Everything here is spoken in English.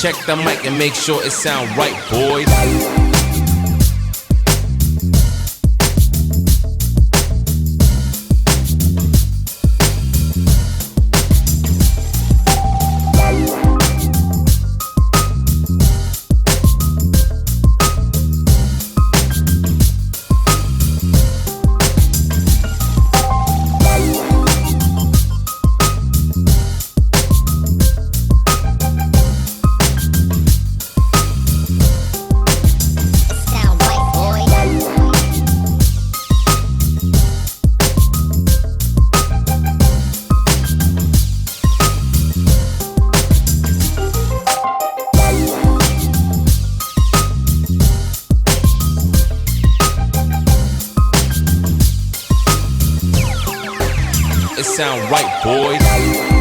check the mic and make sure it sound right, boys. It sound right, boys.